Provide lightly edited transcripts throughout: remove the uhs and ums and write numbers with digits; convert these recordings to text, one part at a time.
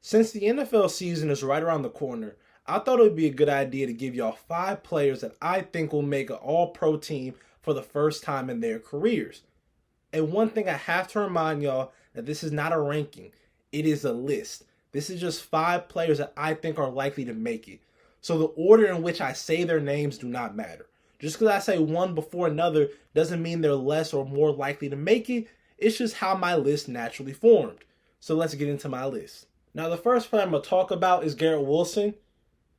Since the NFL season is right around the corner, I thought it would be a good idea to give y'all 5 players that I think will make an all pro team for the first time in their careers. And one thing I have to remind y'all that this is not a ranking, it is a list. This is just 5 players that I think are likely to make it. So the order in which I say their names do not matter. Just because I say one before another doesn't mean they're less or more likely to make it. It's just how my list naturally formed. So let's get into my list. Now, the first player I'm going to talk about is Garrett Wilson.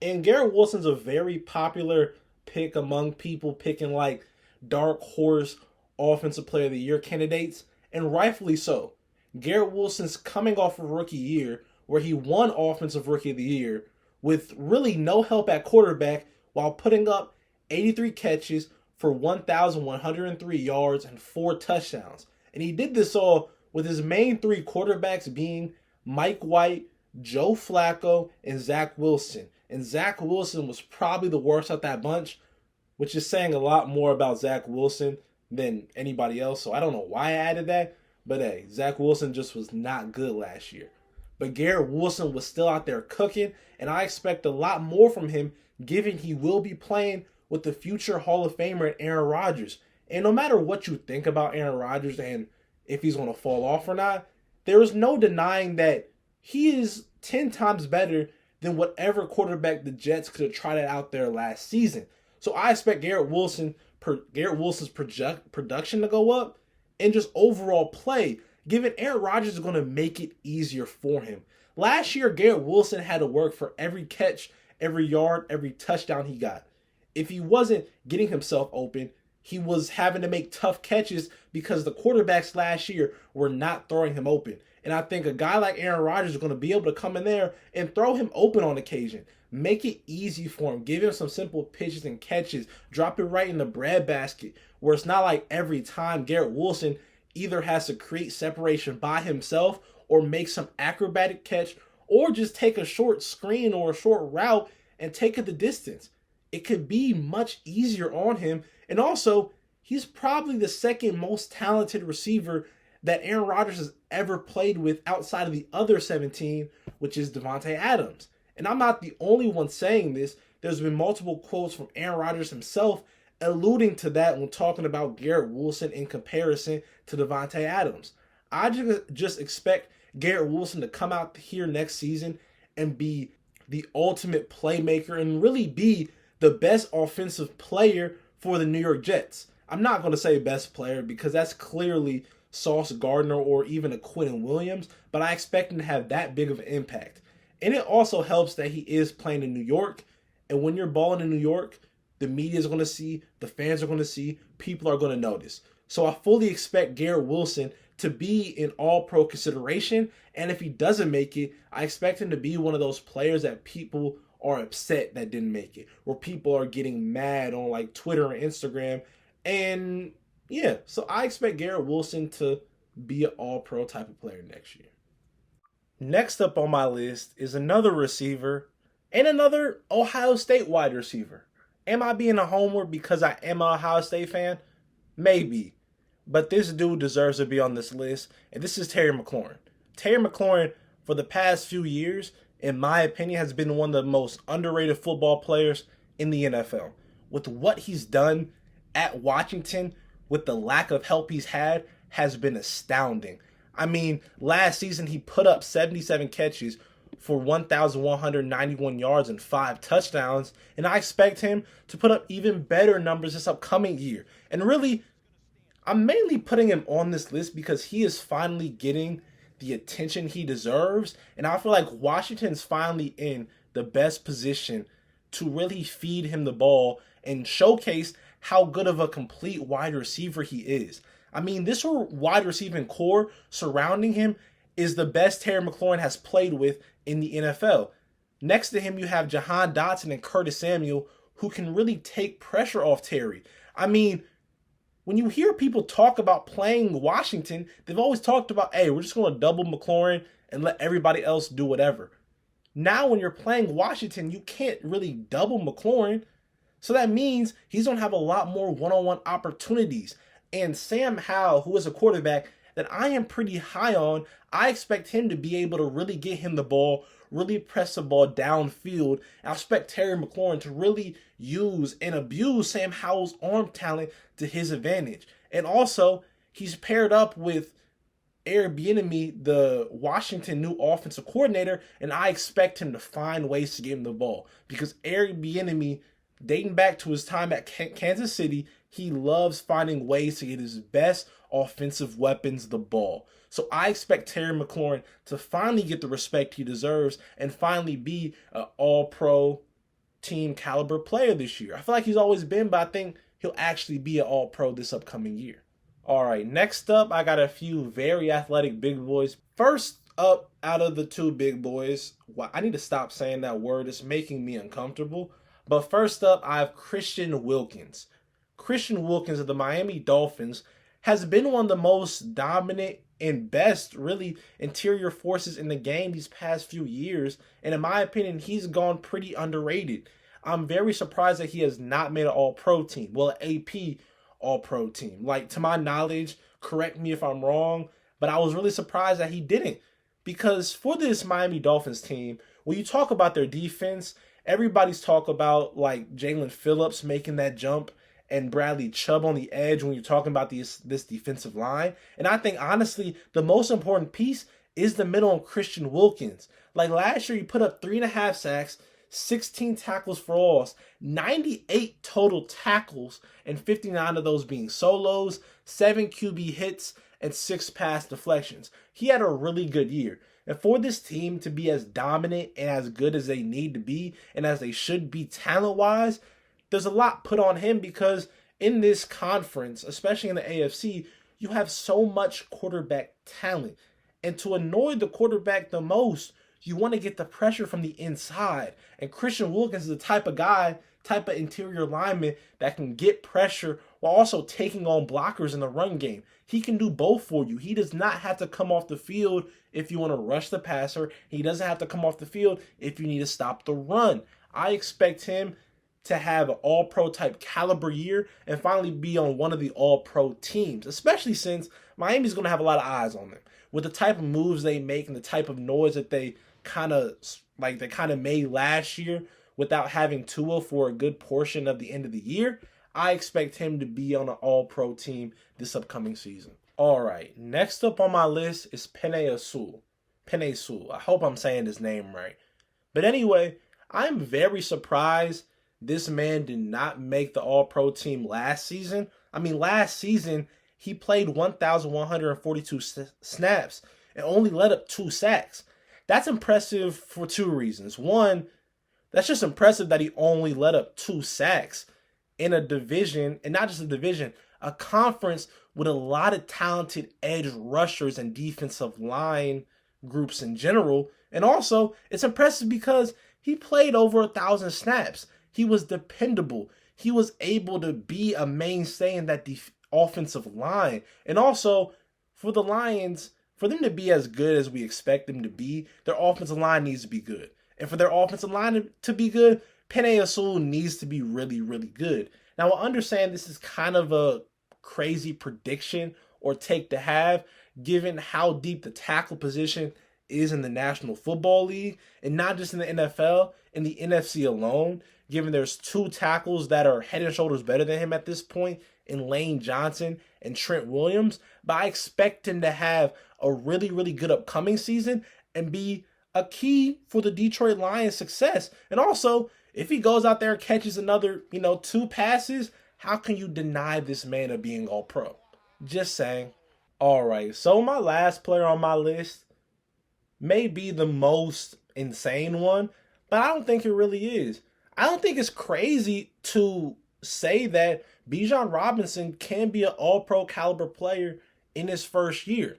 And Garrett Wilson's a very popular pick among people picking like dark horse offensive player of the year candidates, and rightfully so. Garrett Wilson's coming off a rookie year where he won offensive rookie of the year with really no help at quarterback while putting up 83 catches for 1,103 yards and 4 touchdowns. And he did this all with his main 3 quarterbacks being Mike White, Joe Flacco, and Zach Wilson. And Zach Wilson was probably the worst out that bunch, which is saying a lot more about Zach Wilson than anybody else. So I don't know why I added that. But hey, Zach Wilson just was not good last year. But Garrett Wilson was still out there cooking, and I expect a lot more from him given he will be playing with the future Hall of Famer Aaron Rodgers. And no matter what you think about Aaron Rodgers and if he's going to fall off or not, there is no denying that he is 10 times better than whatever quarterback the Jets could have tried out there last season. So I expect Garrett Wilson's production to go up and just overall play, given Aaron Rodgers is going to make it easier for him. Last year, Garrett Wilson had to work for every catch, every yard, every touchdown he got. If he wasn't getting himself open, he was having to make tough catches because the quarterbacks last year were not throwing him open. And I think a guy like Aaron Rodgers is going to be able to come in there and throw him open on occasion. Make it easy for him. Give him some simple pitches and catches. Drop it right in the breadbasket where it's not like every time Garrett Wilson either has to create separation by himself or make some acrobatic catch or just take a short screen or a short route and take it the distance. It could be much easier on him. And also, he's probably the second most talented receiver that Aaron Rodgers has ever played with outside of the other 17, which is Davante Adams. And I'm not the only one saying this. There's been multiple quotes from Aaron Rodgers himself alluding to that when talking about Garrett Wilson in comparison to Davante Adams. I just expect Garrett Wilson to come out here next season and be the ultimate playmaker and really be the best offensive player for the New York Jets. I'm not going to say best player because that's clearly Sauce Gardner or even a Quentin Williams, but I expect him to have that big of an impact. And it also helps that he is playing in New York, and when you're balling in New York, the media is going to see, the fans are going to see, people are going to notice. So I fully expect Garrett Wilson to be in all-pro consideration, and if he doesn't make it, I expect him to be one of those players that people are upset that didn't make it, or people are getting mad on like Twitter and Instagram. And yeah, so I expect Garrett Wilson to be an all-pro type of player next year. Next up on my list is another receiver and another Ohio State wide receiver. Am I being a homer because I am an Ohio State fan? Maybe. But this dude deserves to be on this list, and this is Terry McLaurin. Terry McLaurin, for the past few years, in my opinion, has been one of the most underrated football players in the NFL. With what he's done at Washington, with the lack of help he's had, has been astounding. I mean, last season he put up 77 catches for 1,191 yards and 5 touchdowns, and I expect him to put up even better numbers this upcoming year. And really, I'm mainly putting him on this list because he is finally getting the attention he deserves, and I feel like Washington's finally in the best position to really feed him the ball and showcase how good of a complete wide receiver he is. I mean, this wide receiving core surrounding him is the best Terry McLaurin has played with in the NFL. Next to him, you have Jahan Dotson and Curtis Samuel, who can really take pressure off Terry. I mean, when you hear people talk about playing Washington, they've always talked about, hey, we're just going to double McLaurin and let everybody else do whatever. Now, when you're playing Washington, you can't really double McLaurin. So that means he's going to have a lot more one-on-one opportunities. And Sam Howell, who is a quarterback that I am pretty high on. I expect him to be able to really get him the ball, really press the ball downfield. I expect Terry McLaurin to really use and abuse Sam Howell's arm talent to his advantage. And also, he's paired up with Eric Bieniemy, the Washington new offensive coordinator, and I expect him to find ways to get him the ball because Eric Bieniemy, dating back to his time at Kansas City, he loves finding ways to get his best offensive weapons the ball. So I expect Terry McLaurin to finally get the respect he deserves and finally be an all-pro team caliber player this year. I feel like he's always been, but I think he'll actually be an all-pro this upcoming year. All right, next up, I got a few very athletic big boys. First up out of the two big boys, well, I need to stop saying that word. It's making me uncomfortable. But first up, I have Christian Wilkins. Christian Wilkins of the Miami Dolphins has been one of the most dominant and best, really, interior forces in the game these past few years. And in my opinion, he's gone pretty underrated. I'm very surprised that he has not made an all-pro team. Well, an AP all-pro team. Like, to my knowledge, correct me if I'm wrong, but I was really surprised that he didn't. Because for this Miami Dolphins team, when you talk about their defense, everybody's talk about, like, Jalen Phillips making that jump and Bradley Chubb on the edge when you're talking about this defensive line. And I think, honestly, the most important piece is the middle on Christian Wilkins. Like, last year, he put up 3.5 sacks, 16 tackles for loss, 98 total tackles, and 59 of those being solos, 7 QB hits, and 6 pass deflections. He had a really good year. And for this team to be as dominant and as good as they need to be, and as they should be talent-wise, there's a lot put on him because in this conference, especially in the AFC, you have so much quarterback talent. And to annoy the quarterback the most, you want to get the pressure from the inside. And Christian Wilkins is the type of guy, type of interior lineman that can get pressure while also taking on blockers in the run game. He can do both for you. He does not have to come off the field if you want to rush the passer. He doesn't have to come off the field if you need to stop the run. I expect him to have an all-pro type caliber year and finally be on one of the all-pro teams, especially since Miami's going to have a lot of eyes on them. With the type of moves they make and the type of noise that they kind of made last year without having Tua for a good portion of the end of the year, I expect him to be on an all-pro team this upcoming season. All right, next up on my list is Penei Sewell. Penei Sewell. I hope I'm saying his name right. But anyway, I'm very surprised this man did not make the all-pro team last season. I mean, last season, he played 1,142 snaps and only let up 2 sacks. That's impressive for 2 reasons. One, that's just impressive that he only let up 2 sacks in a division, and not just a division, a conference with a lot of talented edge rushers and defensive line groups in general. And also, it's impressive because he played over 1,000 snaps. He was dependable. He was able to be a mainstay in that offensive line. And also, for the Lions, for them to be as good as we expect them to be, their offensive line needs to be good. And for their offensive line to be good, Penei Sewell needs to be really, really good. Now, I understand this is kind of a crazy prediction or take to have, given how deep the tackle position is in the National Football League, and not just in the NFL, in the NFC alone, given there's 2 tackles that are head and shoulders better than him at this point in Lane Johnson and Trent Williams. But I expect him to have a really, really good upcoming season and be a key for the Detroit Lions' success. And also, if he goes out there and catches another, 2 passes, how can you deny this man of being all-pro? Just saying. All right, so my last player on my list may be the most insane one, but I don't think it really is. I don't think it's crazy to say that Bijan Robinson can be an all-pro caliber player in his first year.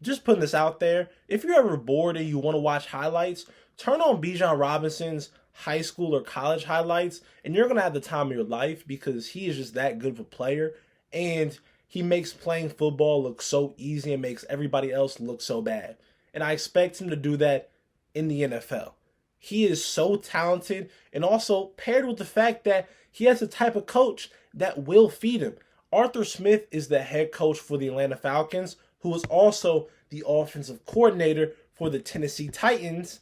Just putting this out there, if you're ever bored and you want to watch highlights, turn on Bijan Robinson's high school or college highlights, and you're going to have the time of your life because he is just that good of a player, and he makes playing football look so easy and makes everybody else look so bad. And I expect him to do that in the NFL. He is so talented, and also paired with the fact that he has the type of coach that will feed him. Arthur Smith is the head coach for the Atlanta Falcons, who is also the offensive coordinator for the Tennessee Titans.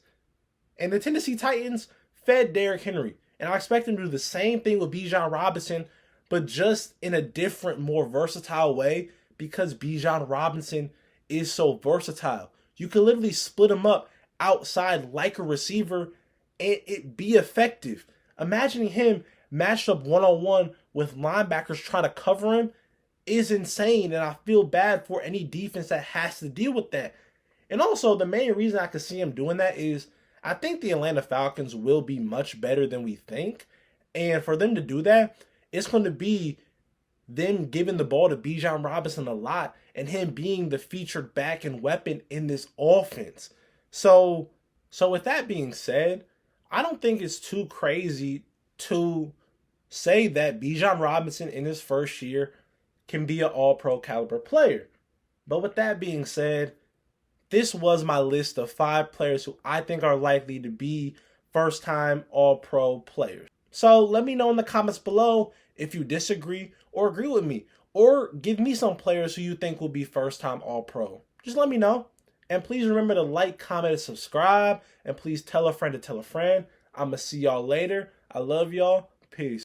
And the Tennessee Titans fed Derrick Henry. And I expect them to do the same thing with Bijan Robinson, but just in a different, more versatile way, because Bijan Robinson is so versatile. You can literally split him up outside like a receiver and it be effective. Imagining him matched up one-on-one with linebackers trying to cover him is insane, and I feel bad for any defense that has to deal with that. And also, the main reason I could see him doing that is I think the Atlanta Falcons will be much better than we think, and for them to do that, it's going to be them giving the ball to Bijan Robinson a lot and him being the featured back and weapon in this offense. So with that being said, I don't think it's too crazy to say that Bijan Robinson in his first year can be an all-pro caliber player. But with that being said, this was my list of 5 players who I think are likely to be first-time all-pro players. So let me know in the comments below if you disagree or agree with me, or give me some players who you think will be first-time all-pro. Just let me know. And please remember to like, comment, and subscribe. And please tell a friend to tell a friend. I'm going to see y'all later. I love y'all. Peace.